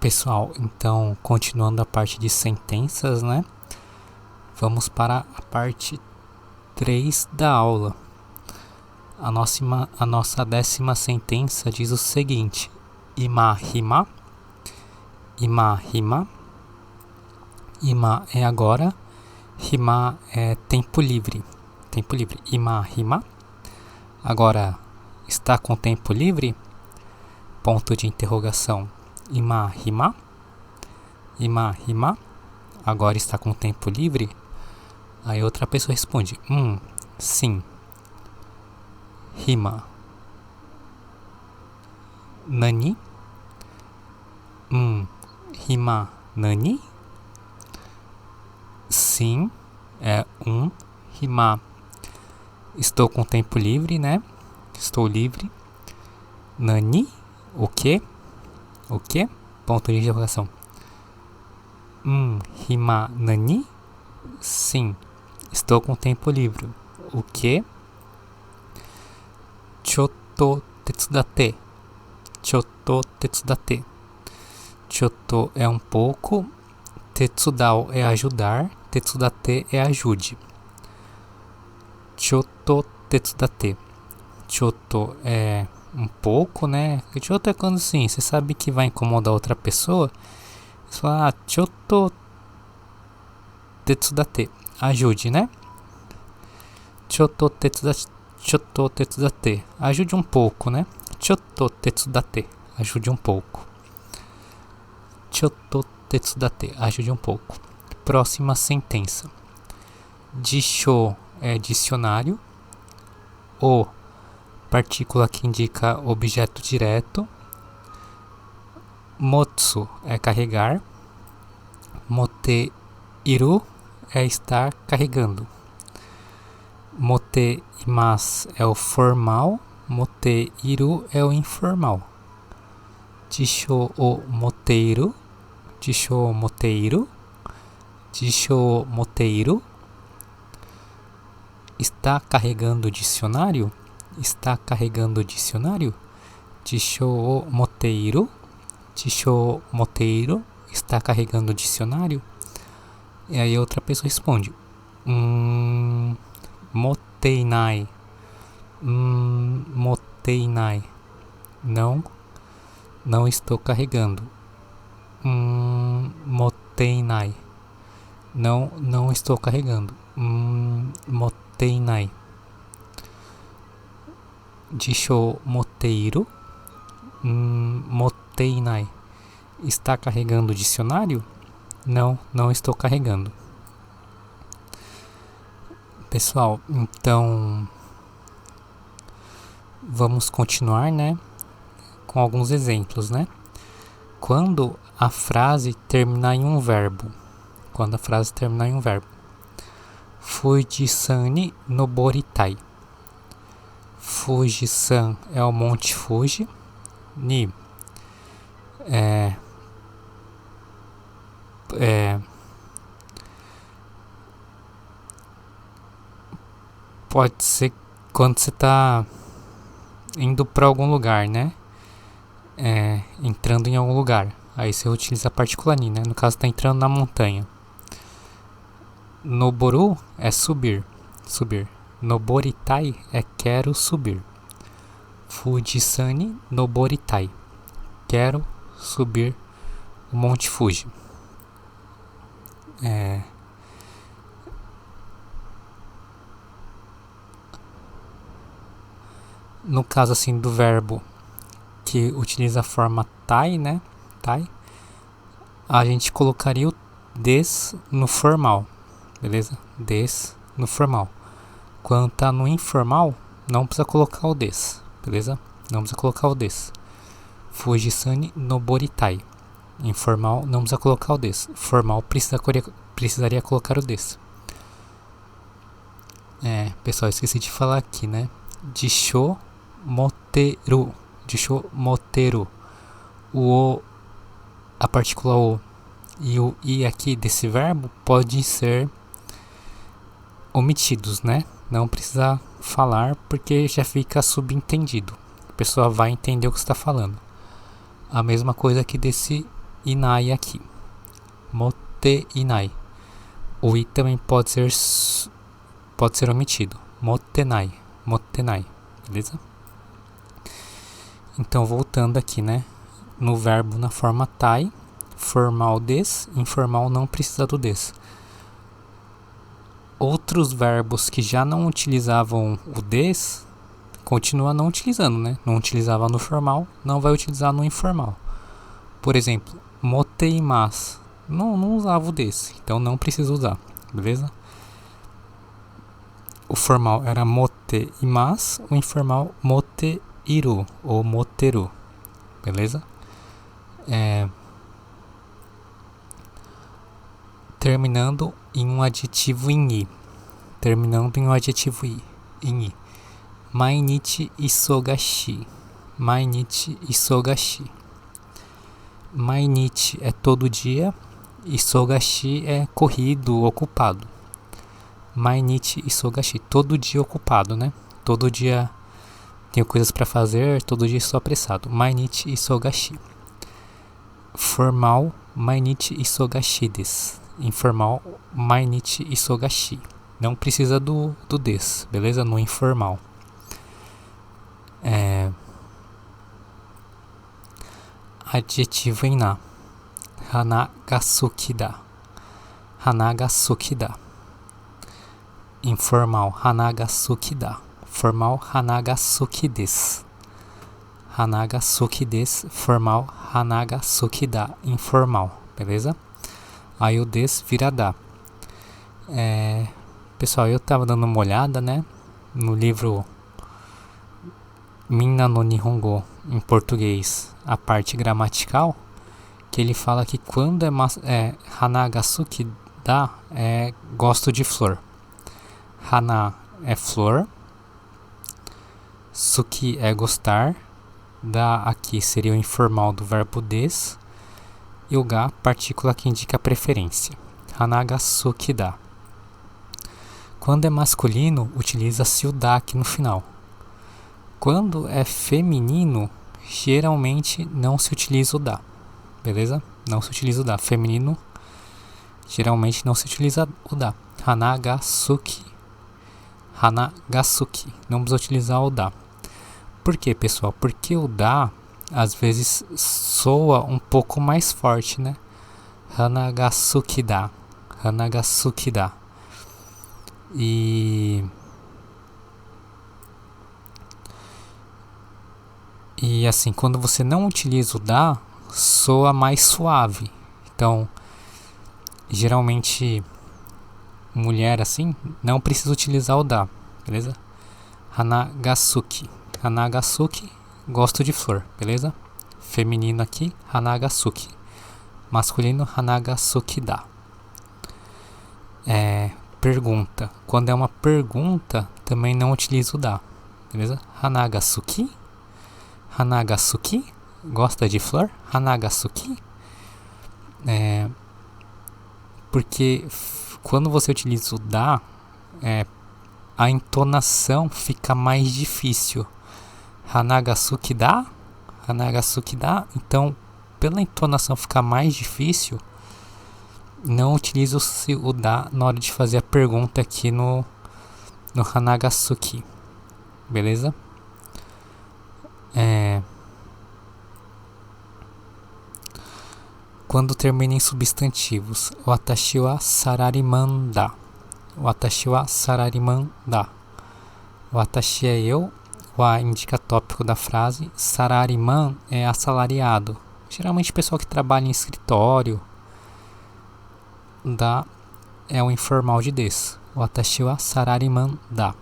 Pessoal, então continuando a parte de sentenças, né? Vamos para a parte 3 da aula. A nossa 10ª sentença diz o seguinte: Ima hima. Ima hima. Ima é agora. Hima é tempo livre. Tempo livre. Ima hima. Agora, está com tempo livre? Ponto de interrogação. Ima hima. Ima hima. Agora está com tempo livre? Aí outra pessoa responde: sim. Hima. Nani? Hima nani? Sim, é hima. Estou com tempo livre, né? Estou livre. Nani? O quê? O quê? Ponto de interrogação. Hima nani? Sim, estou com tempo livre. O quê? Chotto tetsudate. Chotto tetsudate. Chotto é um pouco. Tetsudao é ajudar. Tetsudate é ajude. Chotto tetsudate. Chotto é um pouco, né? Chotto é quando sim, você sabe que vai incomodar outra pessoa. Você fala, chotto tetsudate. Ajude, né? Chotto tetsudate. Chotto tetsudate. Ajude um pouco, né? Chotto tetsudate. Ajude um pouco. Chotto tetsudate. Ajude um pouco. Próxima sentença. Jisho é dicionário. O, partícula que indica objeto direto. Motsu é carregar. Mote iru é estar carregando. Mote imasu é o formal. Mote iru é o informal. Jisho o moteiru. Jisho moteiru. Jisho moteiru. Está carregando o dicionário? Está carregando o dicionário? Jisho o moteiru. Jisho moteiru. Está carregando o dicionário? E aí outra pessoa responde: moteinai. Moteinai. Não estou carregando. Moteinai. Não estou carregando. Moteinai. Jisho moteiru. Moteinai. Está carregando o dicionário? Não estou carregando. Pessoal, então vamos continuar, né? Com alguns exemplos, né? Quando a frase terminar em um verbo. Quando a frase terminar em um verbo. Fuji-san ni noboritai. Fuji-san é o Monte Fuji. Ni pode ser quando você está indo para algum lugar, né? Entrando em algum lugar. Aí você utiliza a partícula ni, né? No caso, está entrando na montanha. Noboru é subir. Subir. Noboritai é quero subir. Fuji-san ni noboritai. Quero subir o Monte Fuji. No caso assim do verbo que utiliza a forma tai, né? Tai. A gente colocaria o des no formal, beleza? Des no formal. Quando tá no informal, não precisa colocar o des, beleza? Não precisa colocar o des. Fuji-san ni noboritai. Informal, não precisa colocar o des. Formal, precisaria colocar o des. Pessoal, esqueci de falar aqui, né? Jisho moteru. Jisho moteru. A partícula o e o i aqui desse verbo pode ser omitidos, né? Não precisa falar porque já fica subentendido. A pessoa vai entender o que você está falando. A mesma coisa aqui desse inai aqui. Motte inai. O i também pode ser omitido. Mottenai. Mottenai. Beleza? Então, voltando aqui, né? No verbo na forma tai, formal des, informal não precisa do des. Outros verbos que já não utilizavam o des, continua não utilizando, né? Não utilizava no formal, não vai utilizar no informal. Por exemplo, moteimasu. Não usava o des, então não precisa usar, beleza? O formal era moteimasu, o informal moteiru ou moteru, beleza? Terminando em um adjetivo em i. Em i. Mainichi isogashi. Mainichi isogashi. Mainichi é todo dia. Isogashi é corrido, ocupado. Mainichi isogashi. Todo dia ocupado, né? Todo dia tenho coisas para fazer. Todo dia estou apressado. Mainichi isogashi. Formal. Mainichi isogashi desu. Informal. Mainichi isogashi. Não precisa do des, beleza? No informal. Adjetivo em na. Hana ga suki da. Hana ga suki da. Informal. Hana ga suki da. Formal. Hana ga suki desu. Hana ga suki desu. Formal. Hana ga suki da. Informal. Beleza? Aí o des vira da. Pessoal, eu tava dando uma olhada, né? No livro Minna no Nihongo, em português, a parte gramatical, que ele fala que quando é hana ga suki da, é gosto de flor. Hana é flor, suki é gostar, da aqui seria o informal do verbo des, e o ga, partícula que indica preferência. Hana ga suki da. Quando é masculino, utiliza-se o da aqui no final. Quando é feminino, geralmente não se utiliza o da. Beleza? Não se utiliza o da. Feminino, geralmente não se utiliza o da. Hana ga suki. Hana ga suki. Não precisa utilizar o da. Por quê, pessoal? Porque o da, às vezes, soa um pouco mais forte, né? Hana ga suki da. Hana ga suki da. E assim, quando você não utiliza o da, soa mais suave. Então, geralmente, mulher assim, não precisa utilizar o da, beleza? Hana ga suki. Hana ga suki, gosto de flor, beleza? Feminino aqui, hana ga suki. Masculino, hana ga suki da. Pergunta. Quando é uma pergunta, também não utilizo o da, beleza? Hana ga suki? Hana ga suki? Gosta de flor? Hana ga suki? Porque quando você utiliza o da, a entonação fica mais difícil. Hana ga suki da? Hana ga suki da? Então, pela entonação ficar mais difícil, não utilizo o da na hora de fazer a pergunta aqui no hana ga suki. Beleza? Quando termina em substantivos, watashi wa sarariman da. Watashi wa sarariman da. Watashi é eu, wa indica tópico da frase, sarariman é assalariado. Geralmente pessoal que trabalha em escritório. Da é o informal de des. Watashi wa sarariman da.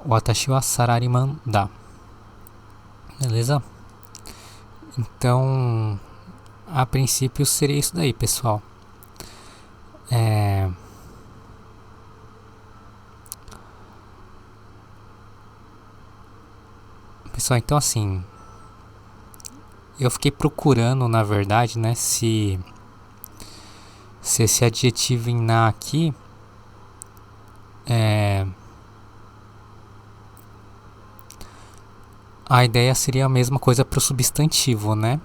Watashi wa sarariman da. Beleza? Então, a princípio seria isso daí, pessoal. Pessoal, então assim, eu fiquei procurando, na verdade, né, se esse adjetivo em na aqui a ideia seria a mesma coisa para o substantivo, né?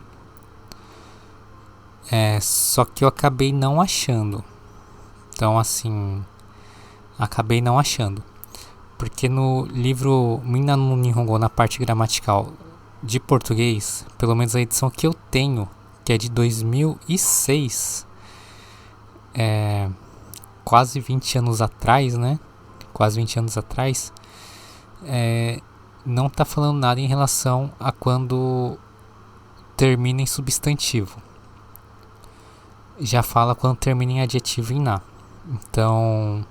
Só que eu acabei não achando. Então, assim, acabei não achando. Porque no livro Minna no Nihongo, na parte gramatical de português, pelo menos a edição que eu tenho, que é de 2006, quase 20 anos atrás, né? Quase 20 anos atrás, não tá falando nada em relação a quando termina em substantivo. Já fala quando termina em adjetivo em na. Então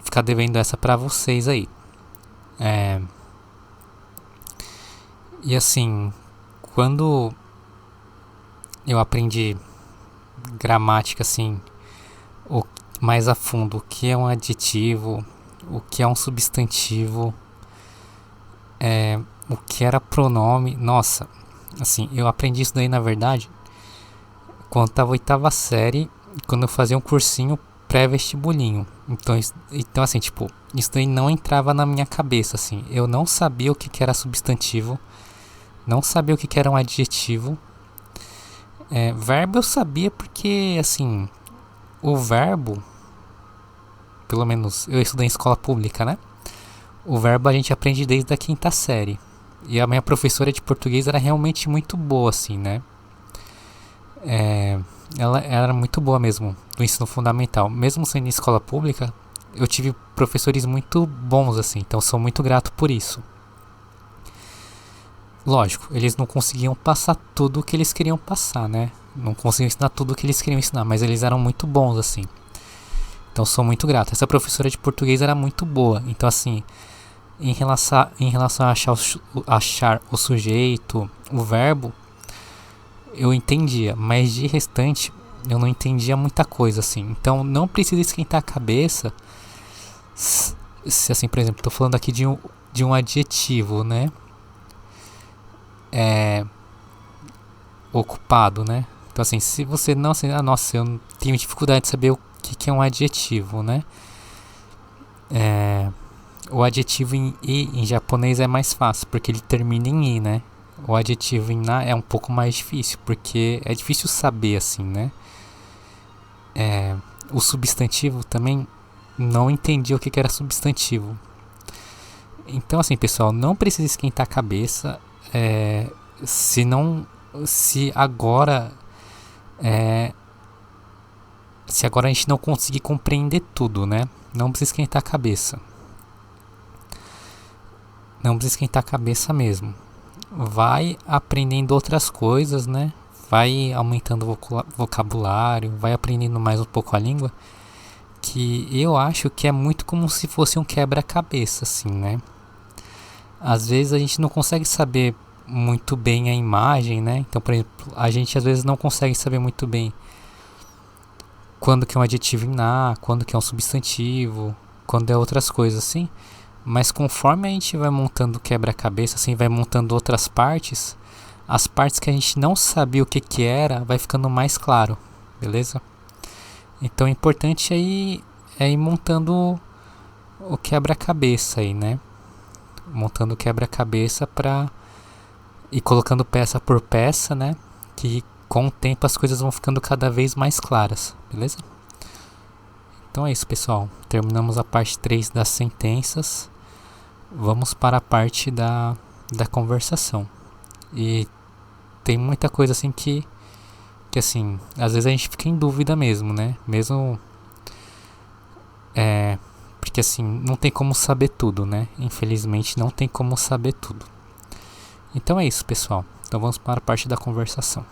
ficar devendo essa pra vocês aí. E assim, quando eu aprendi gramática assim, mais a fundo, o que é um adjetivo, o que é um substantivo, o que era pronome, nossa, assim, eu aprendi isso daí na verdade quando estava oitava série, quando eu fazia um cursinho pré-vestibulinho. Então assim, tipo, isso daí não entrava na minha cabeça, assim. Eu não sabia o que era substantivo, não sabia o que era um adjetivo. Verbo eu sabia porque, assim, o verbo, pelo menos eu estudei em escola pública, né? O verbo a gente aprende desde a quinta série. E a minha professora de português era realmente muito boa, assim, né? Ela era muito boa mesmo no ensino fundamental. Mesmo sendo em escola pública, eu tive professores muito bons assim, então sou muito grato por isso. Lógico, eles não conseguiam passar tudo o que eles queriam passar, né? Não conseguiam ensinar tudo o que eles queriam ensinar, mas eles eram muito bons assim. Então sou muito grato. Essa professora de português era muito boa. Então assim, em relação a achar o sujeito, o verbo, eu entendia, mas de restante eu não entendia muita coisa assim. Então não precisa esquentar a cabeça se assim, por exemplo, estou falando aqui de um adjetivo, né? Ocupado, né? Então assim, se você não assim, nossa, eu tenho dificuldade de saber o que é um adjetivo, né? O adjetivo em i em japonês é mais fácil, porque ele termina em i, né? O adjetivo em na é um pouco mais difícil, porque é difícil saber assim, né? O substantivo também não entendi o que era substantivo. Então assim, pessoal, não precisa esquentar a cabeça. Se agora a gente não conseguir compreender tudo, né? Não precisa esquentar a cabeça. Não precisa esquentar a cabeça mesmo. Vai aprendendo outras coisas, né? Vai aumentando o vocabulário, vai aprendendo mais um pouco a língua, que eu acho que é muito como se fosse um quebra-cabeça, assim, né? Às vezes a gente não consegue saber muito bem a imagem, né? Então, por exemplo, a gente às vezes não consegue saber muito bem quando que é um adjetivo em na, quando que é um substantivo, quando é outras coisas, assim. Mas conforme a gente vai montando o quebra-cabeça, assim, vai montando outras partes, as partes que a gente não sabia o que era, vai ficando mais claro, beleza? Então o importante é ir montando o quebra-cabeça aí, né? Montando o quebra-cabeça pra ir colocando peça por peça, né? Que com o tempo as coisas vão ficando cada vez mais claras, beleza? Então é isso, pessoal. Terminamos a parte 3 das sentenças. Vamos para a parte da conversação. E tem muita coisa assim que assim, às vezes a gente fica em dúvida mesmo, né? Mesmo porque assim, não tem como saber tudo, né? Infelizmente não tem como saber tudo. Então é isso, pessoal. Então vamos para a parte da conversação.